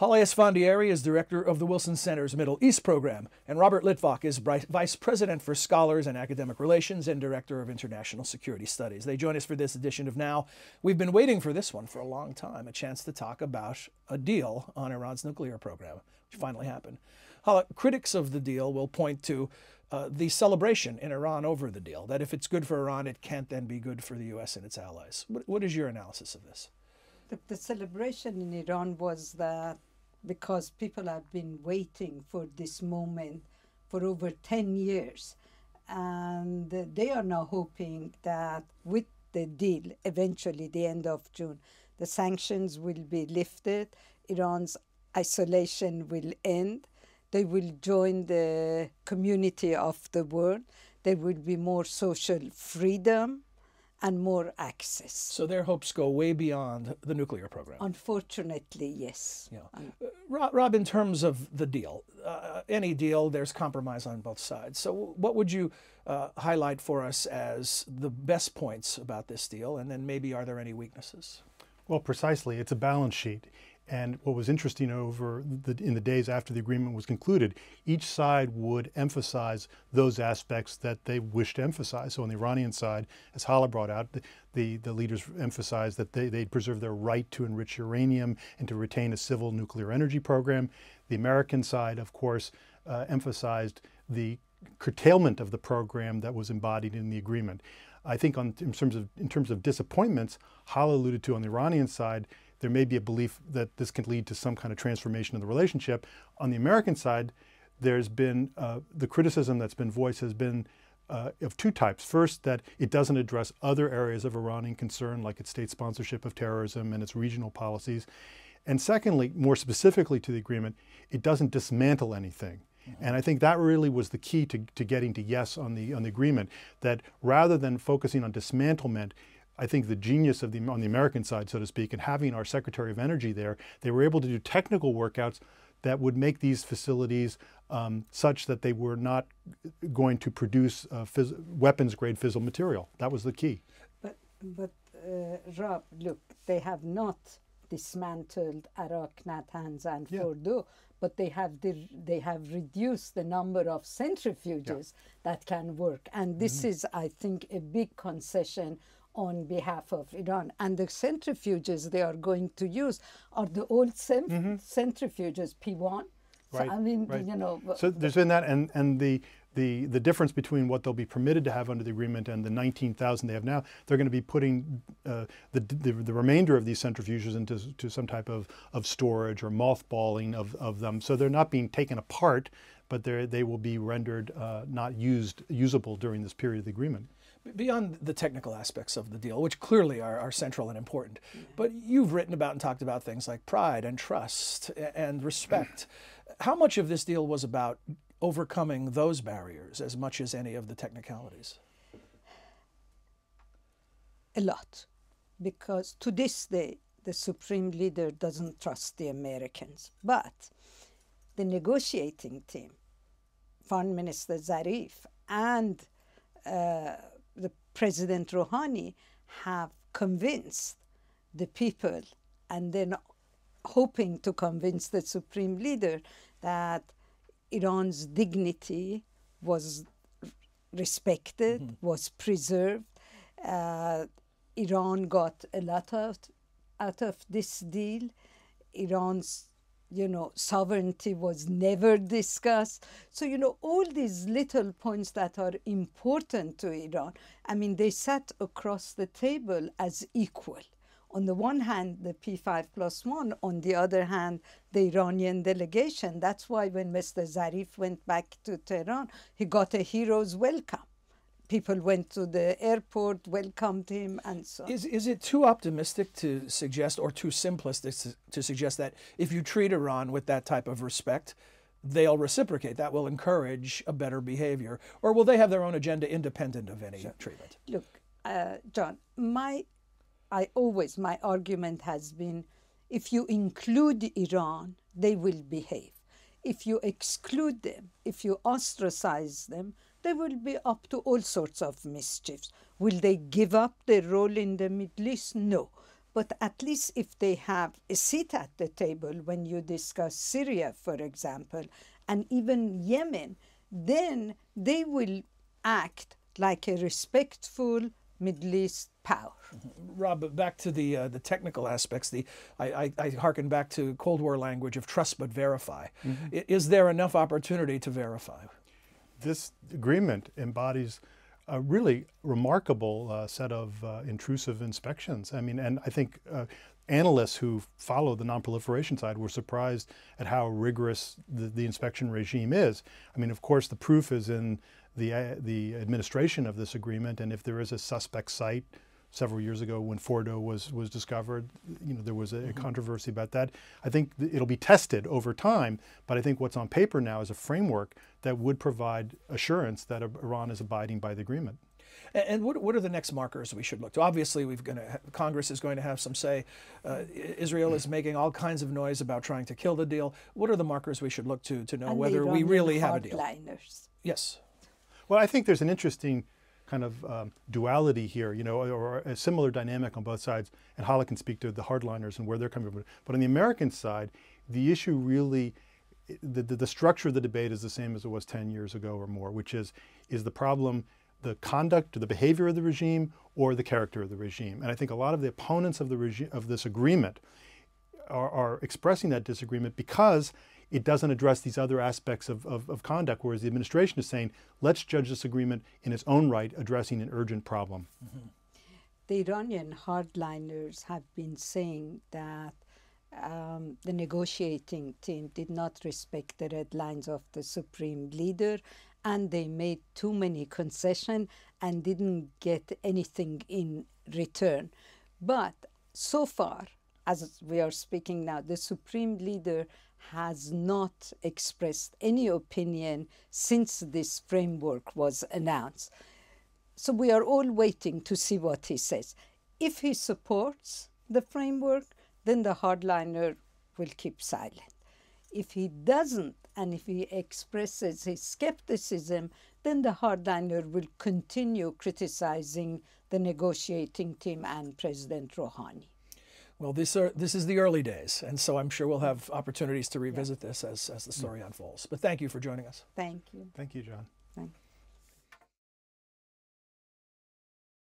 Haleh Esfandiari is director of the Wilson Center's Middle East program, and Robert Litwak is vice president for scholars and academic relations and director of international security studies. They join us for this edition of Now. We've been waiting for this one for a long time, a chance to talk about a deal on Iran's nuclear program, which finally happened. Haleh, critics of the deal will point to the celebration in Iran over the deal, that if it's good for Iran, it can't then be good for the U.S. and its allies. What is your analysis of this? The celebration in Iran was that because people have been waiting for this moment for over 10 years. And they are now hoping that with the deal, eventually the end of June, the sanctions will be lifted, Iran's isolation will end, they will join the community of the world, there will be more social freedom and more access. So their hopes go way beyond the nuclear program. Unfortunately, yes. Yeah. Rob, in terms of the deal, any deal, there's compromise on both sides. So what would you highlight for us as the best points about this deal? And then maybe are there any weaknesses? Well, precisely. It's a balance sheet. And what was interesting in the days after the agreement was concluded, each side would emphasize those aspects that they wished to emphasize. So on the Iranian side, as Haleh brought out, the leaders emphasized that they'd preserve their right to enrich uranium and to retain a civil nuclear energy program. The American side, of course, emphasized the curtailment of the program that was embodied in the agreement. I think in terms of disappointments, Haleh alluded to on the Iranian side, there may be a belief that this can lead to some kind of transformation of the relationship. On the American side, there's been the criticism that's been voiced has been of two types. First, that it doesn't address other areas of Iranian concern, like its state sponsorship of terrorism and its regional policies. And secondly, more specifically to the agreement, it doesn't dismantle anything. And I think that really was the key to getting to yes on the agreement, that rather than focusing on dismantlement, I think the genius of on the American side, so to speak, and having our Secretary of Energy there, they were able to do technical workouts that would make these facilities such that they were not going to produce weapons-grade fissile material. That was the key. But Rob, look, they have not dismantled Arak, Natanz, and Fordo, but they have reduced the number of centrifuges that can work. And this is, I think, a big concession on behalf of Iran. And the centrifuges they are going to use are the old centrifuges, P1. Right, so, I mean, right. you know. So there's been that, and the difference between what they'll be permitted to have under the agreement and the 19,000 they have now, they're going to be putting the remainder of these centrifuges into some type of storage or mothballing of them. So they're not being taken apart, but they will be rendered not usable during this period of the agreement. Beyond the technical aspects of the deal, which clearly are central and important, but you've written about and talked about things like pride and trust and respect. How much of this deal was about overcoming those barriers as much as any of the technicalities? A lot, because to this day, the Supreme Leader doesn't trust the Americans. But the negotiating team, Foreign Minister Zarif and the President Rouhani have convinced the people, and then hoping to convince the Supreme Leader that Iran's dignity was respected, was preserved. Iran got a lot out of this deal. Iran's sovereignty was never discussed. So, all these little points that are important to Iran, I mean, they sat across the table as equal. On the one hand, the P5+1, on the other hand, the Iranian delegation. That's why when Mr. Zarif went back to Tehran, he got a hero's welcome. People went to the airport, welcomed him, and so on. Is it too optimistic to suggest, or too simplistic to suggest that if you treat Iran with that type of respect, they'll reciprocate? That will encourage a better behavior? Or will they have their own agenda independent of any treatment? Look, John, my argument has been, if you include Iran, they will behave. If you exclude them, if you ostracize them, they will be up to all sorts of mischiefs. Will they give up their role in the Middle East? No. But at least if they have a seat at the table when you discuss Syria, for example, and even Yemen, then they will act like a respectful Middle East power. Rob, back to the technical aspects. I hearken back to Cold War language of trust but verify. Is there enough opportunity to verify? This agreement embodies a really remarkable set of intrusive inspections. I mean, and I think analysts who follow the nonproliferation side were surprised at how rigorous the inspection regime is. I mean, of course, the proof is in the administration of this agreement, and if there is a suspect site, several years ago when Fordo was discovered, you know, there was a controversy about that. I think it'll be tested over time, but I think what's on paper now is a framework that would provide assurance that Iran is abiding by the agreement. And what are the next markers we should look to? Obviously, Congress is going to have some say. Israel is making all kinds of noise about trying to kill the deal. What are the markers we should look to know and whether we really have a deal? Hardliners. Yes. Well, I think there's an interesting kind of duality here, you know, or a similar dynamic on both sides. And Haleh can speak to the hardliners and where they're coming from. But on the American side, the issue really, the structure of the debate is the same as it was 10 years ago or more, which is the problem the conduct or the behavior of the regime or the character of the regime? And I think a lot of the opponents of the regime, of this agreement are expressing that disagreement because it doesn't address these other aspects of conduct, whereas the administration is saying, let's judge this agreement in its own right, addressing an urgent problem. The Iranian hardliners have been saying that the negotiating team did not respect the red lines of the supreme leader, and they made too many concessions and didn't get anything in return. But so far, as we are speaking now, the supreme leader has not expressed any opinion since this framework was announced. So we are all waiting to see what he says. If he supports the framework, then the hardliner will keep silent. If he doesn't, and if he expresses his skepticism, then the hardliner will continue criticizing the negotiating team and President Rouhani. Well, this is the early days, and so I'm sure we'll have opportunities to revisit this as the story unfolds. But thank you for joining us. Thank you. Thank you, John. Thank you.